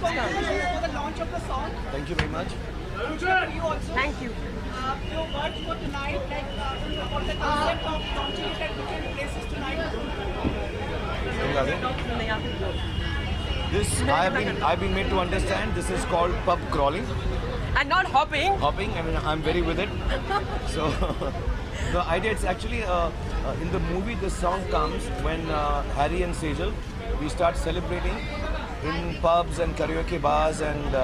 for the launch of the song. Thank you very much. You also. Thank you. Your words for tonight, like for the concept of launching it at different places tonight. नहीं आप ही बोलो. This I've been made to understand. This is called pub crawling, And not hopping. hopping. I mean, I'm very with it. So the idea is actually in the movie. The song comes when Harry and Sejal we start celebrating in pubs and karaoke bars and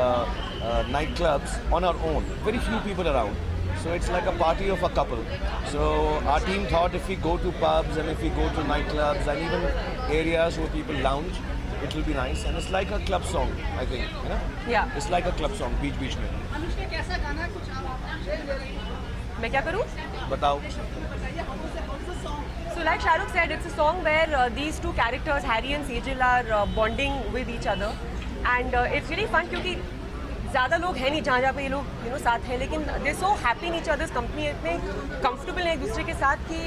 nightclubs on our own. Very few people around. So it's like a party of a couple. So our team thought if we go to pubs and if we go to nightclubs and even areas where people lounge, it will be nice. And it's like a club song, I think. You know? Yeah. It's like a club song, beach में. अनुष्का कैसा गाना है कुछ आप share करें. मैं क्या करूँ? बताओ. बताइए how is the song? So like Shahrukh said, it's a song where these two characters, Harry and Sejal, are bonding with each other, and it's really fun क्योंकि ज़्यादा लोग हैं नहीं जहाँ पे ये लोग साथ हैं, लेकिन they're so happy in each other's company, इतने comfortable हैं एक दूसरे के साथ कि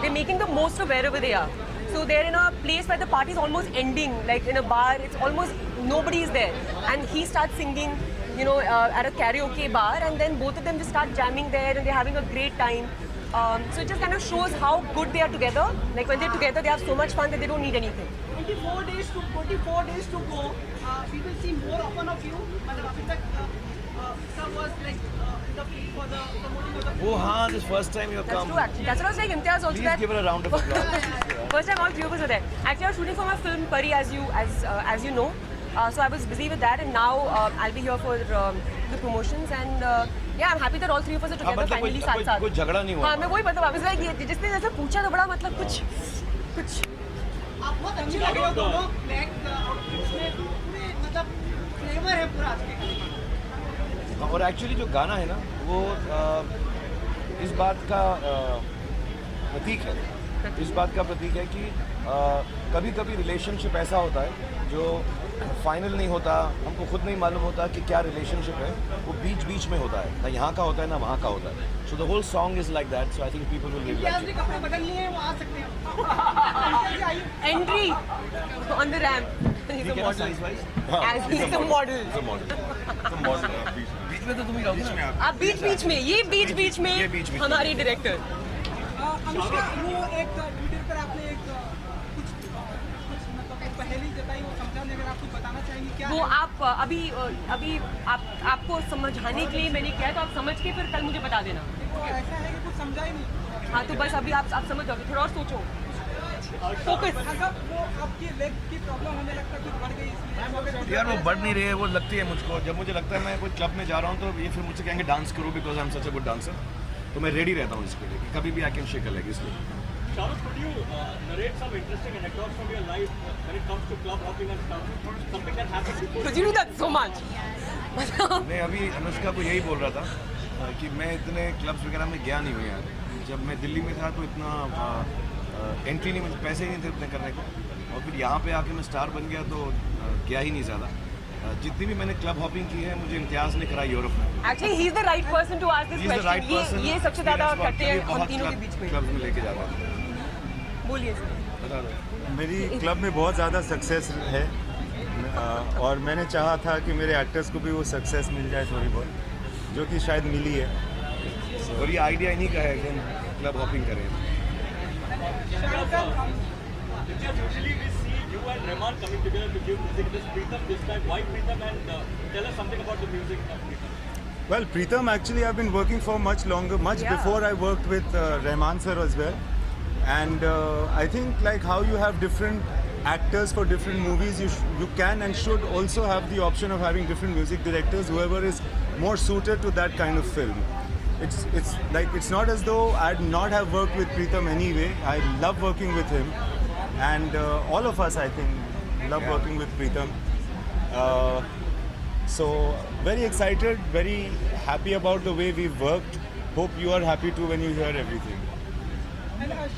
they're making the most of wherever they are. So they're in a place where the party is almost ending, like in a bar, it's almost nobody is there, and he starts singing, at a karaoke bar, and then both of them just start jamming there, and they're having a great time. So it just kind of shows how good they are together. Like when they're together, they have so much fun that they don't need anything. 24 days to go. We will see more often of you. मतलब अभी तक sir was like in the field for the promoting of the. Oh, हाँ, this first time you That's come. true actually. That's what I was saying. Imtiaz also Please that. give her a round of applause. First time all three of us were there. Actually, I was shooting for my film Pari, as you know. So I was busy with that, and now I'll be here for the promotions, and yeah, I'm happy that all three of us are हाँ, together मतलब finally साथ साथ. कोई झगड़ा नहीं हुआ. हाँ, मैं वही बता वापस आई कि जिसने जैसे पूछा तो बड़ा मतलब कुछ आप बहुत अच्छे लग रहे हो दोनों. ब्लैक आउटफिट्स में पूरे मतलब फ्लेवर है पूरा आज के. और एक्चुअली जो गाना है ना वो इस बात का प्रतीक है. इस बात का प्रतीक है कि कभी कभी रिलेशनशिप ऐसा होता है जो फाइनल नहीं होता, हमको खुद नहीं मालूम होता कि क्या रिलेशनशिप है, वो बीच बीच में होता है, ना यहाँ का होता है ना वहाँ का होता है. So the whole song is like that. So I think people will really Imtiaz ने कपड़े बदल लिए हैं, वो आ सकते हैं. entry on the ramp. He's a model. Size wise As he's a model. बीच में तो तुम ही रहोगे ना. आप बीच में ये बीच में ये बीच-बीच में. हमारी डायरेक्टर. अनुष्का, वो एक ट्विटर पर आपने एक कुछ मतलब एक पहेली जताई, वो समझाने अगर आप कुछ बताना चाहेंगे क्या वो है? आप अभी आपको समझाने के लिए मैंने किया है, तो आप समझ के फिर कल मुझे बता देना. तो ऐसा है कि कुछ समझा ही नहीं. हाँ, तो बस अभी आप समझ जाओगे, थोड़ा और सोचो. फोकस. अगर वो आपकी लेग की प्रॉब्लम होने लगता है, कुछ बढ़ गई इसलिए यार वो बढ़ नहीं रही है, वो लगती है मुझको. जब मुझे लगता है मैं कोई क्लब में जा रहा हूँ तो ये फिर मुझसे कहेंगे डांस करो because I am such a good dancer. तो मैं रेडी रहता हूँ इसके लिए कि कभी भी I can shake a leg. इसलिए Shahrukh, could you narrate some interesting anecdotes from your life when it comes to club hopping and stuff? Something that happened before. Because you do that so much. मैं अभी अनुष्का को यही बोल रहा था कि मैं इतने क्लब्स वगैरह में गया नहीं हूँ यार. जब मैं दिल्ली में था तो इतना एंट्री नहीं, मुझे पैसे ही नहीं थे उतने करने को, और फिर यहाँ पे आके मैं स्टार बन गया तो गया ही नहीं ज़्यादा. जितनी भी मैंने क्लब हॉपिंग की है मुझे इम्तियाज़ ने कराई यूरोप में. Actually, he's the right person to ask this He's the right question. person. ये सबसे ज़्यादा Experience करते हैं हम बहुत तीनों के बीच में. क्लब्स में लेके जाता है. बोलिए सर. बता दो. मेरी क्लब में बहुत ज़्यादा सक्सेस है और मैंने चाहा था कि मेरे एक्टर्स को भी वो सक्सेस मिल जाए थोड़ी बहुत, जो कि शायद मिली है. और ये आइडिया इन्हीं का है कि हम क्लब हॉपिंग करें. Usually we see you and Rahman coming together to give music. This Pritam this time. Why Pritam? And tell us something about the music of Pritam. Well, Pritam, actually I've been working for much longer, much Yeah. before I worked with Rahman sir as well. And I think like how you have different actors for different movies, you can and should also have the option of having different music directors, whoever is more suited to that kind of film. It's like it's not as though I'd not have worked with Pritam anyway. I love working with him, and all of us I think love working with Pritam. So very excited, very happy about the way we've worked. Hope you are happy too when you hear everything.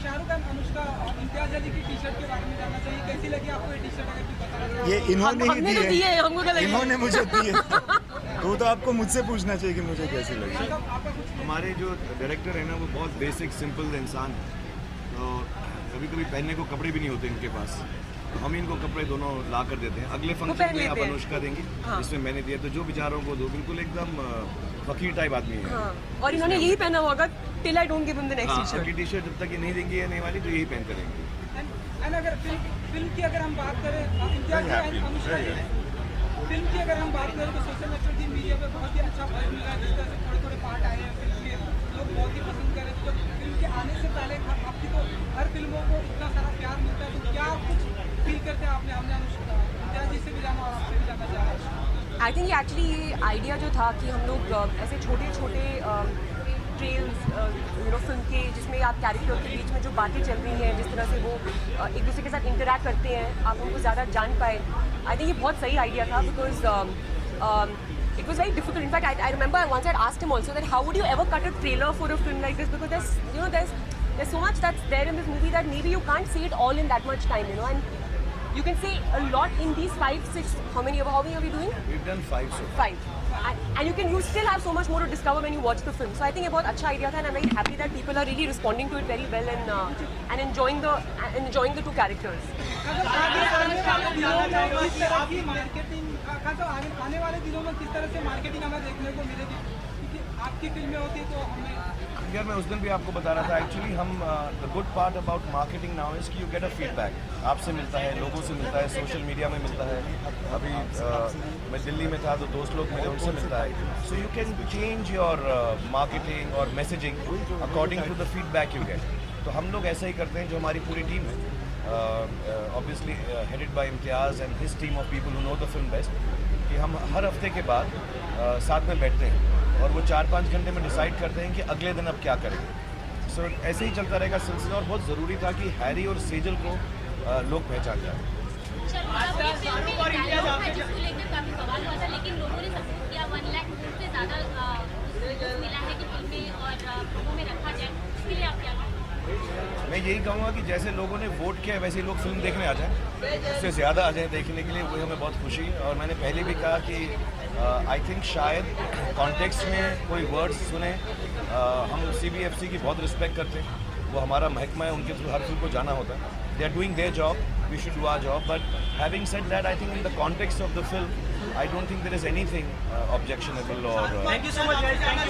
Shahrukh और अनुष्का, इम्तियाज अली की T shirt के बारे में जानना चाहिए. कैसी लगी आपको ये टी शर्ट, अगर कुछ बताना चाहो? ये इन्होंने हमने ही तो दी दी है, है, हमको क्या लगी? इन्होंने मुझे दी है. तो वो तो आपको मुझसे पूछना चाहिए कि मुझे कैसी लगी. आपका कुछ हमारे जो डायरेक्टर है ना वो बहुत बेसिक सिंपल इंसान है. तो कभी कभी पहनने को कपड़े भी नहीं होते इनके पास, तो हम इनको कपड़े दोनों ला कर देते हैं। अगले पहन फंक्शन में लेते आप हैं। अनुष्का देंगी, हाँ। इसमें मैंने दिया, तो जो बेचारों को दो, बिल्कुल एकदम फकीर टाइप आदमी है। हाँ, और इन्होंने यही पहना हुआ होगा till I don't give him the next हाँ, टी-शर्ट। अगली टी शर्ट जब तक ये नहीं देंगी ये नहीं वाली, तो यही पहन करेंगे। एंड अगर फिल्म की अगर हम बात करें Imtiaz happy, and Anushka very ji, film की अगर हम बात करें तो सोशल नेटवर्किंग मीडिया पे बहुत ही अच्छा बuzz मिला है, जिस तरह से थोड़े थोड़े पार्ट आए हैं फिल्म के, लोग बहुत ही पसंद कर रहे हैं। तो फिल्म के आने से पहले आपकी तो हर फिल्मों को इतना सारा प्यार मिलता है, तो क्या कुछ फील करते हैं आपने? हमने अनुष्का इम्तियाज जी से भी जाना और आपसे भी जाना चाह रहे हैं। आई थिंक एक्चुअली ये आइडिया जो था कि हम लोग ऐसे छोटे छोटे ट्रेल्स फिल्म के, जिसमें आप कैरेक्टर के बीच में जो बातें चल रही हैं, जिस तरह से वो एक दूसरे के साथ इंटरेक्ट करते हैं, आप उनको ज़्यादा जान पाए। आई थिंक ये बहुत सही आइडिया था, because it was very difficult. In fact, I remember once I asked him also that how would you ever cut a trailer for a film like this, because there's so much that's there in this movie that maybe you can't say it all in that much time, and you can say a lot in these 5, 6, how many are we doing? We've done 5 so far. 5. And you still have so much more to discover when you watch the film. So I think ये बहुत अच्छा idea था, and I'm very happy that people are really responding to it very well and enjoying the two characters. आने वाले दिनों में किस तरह से मार्केटिंग हमें देखने को मिलेगी, क्योंकि आपकी फिल्में होती है तो हमें यार मैं उस दिन भी आपको बता रहा था, एक्चुअली हम the good part about marketing now is कि यू गेट अ फीडबैक, आपसे मिलता है, लोगों से मिलता है, सोशल मीडिया में मिलता है। अभी मैं दिल्ली में था तो दोस्त लोग मिले, उनसे मिलता है। So you can change your marketing और messaging according to the feedback you get. तो हम लोग ऐसा ही करते हैं, जो हमारी पूरी टीम है, obviously headed by Imtiaz and his team of people who know the film best, कि हम हर हफ्ते के बाद साथ में बैठते हैं और वो 4-5 घंटे में डिसाइड करते हैं कि अगले दिन अब क्या करेंगे। सो ऐसे ही चलता रहेगा सिलसिला, और बहुत ज़रूरी था कि हैरी और सेजल को लोग पहचान जाए। जिसको लेकर काफी सवाल हुआ था, लेकिन लोगों ने सपोर्ट किया। 1 लाख वोट से ज़्यादा मिला है कि फिल्में और फिल्मों में रखा जाए, इसके लिए आप क्या कहेंगे? मैं यही कहूँगा कि जैसे लोगों ने वोट किया वैसे ही लोग फिल्म देखने आ जाएं, उससे ज़्यादा आ जाएं देखने के लिए, वही हमें बहुत खुशी है। और मैंने पहले भी कहा कि आई थिंक शायद कॉन्टेक्स्ट में कोई वर्ड्स सुने, हम CBFC की बहुत रिस्पेक्ट करते हैं, वो हमारा महकमा है, उनके थ्रू हर फिल्म को जाना होता है। They are doing their job, we should do our job, but having said that I think in the context of the film I don't think there is anything objectionable और Thank you so much, guys. Thank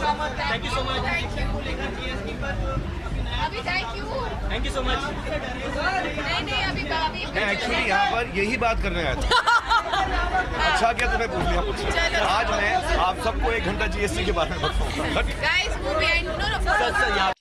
you so much. अभी thank you Thank you so much. नहीं अभी मैं actually यहाँ पर यही बात करने आया था। अच्छा क्या तुम्हें पूछ लिया मुझसे। आज मैं आप सबको 1 घंटा GST के बारे में बताऊंगा। Guys movie I know sir यहाँ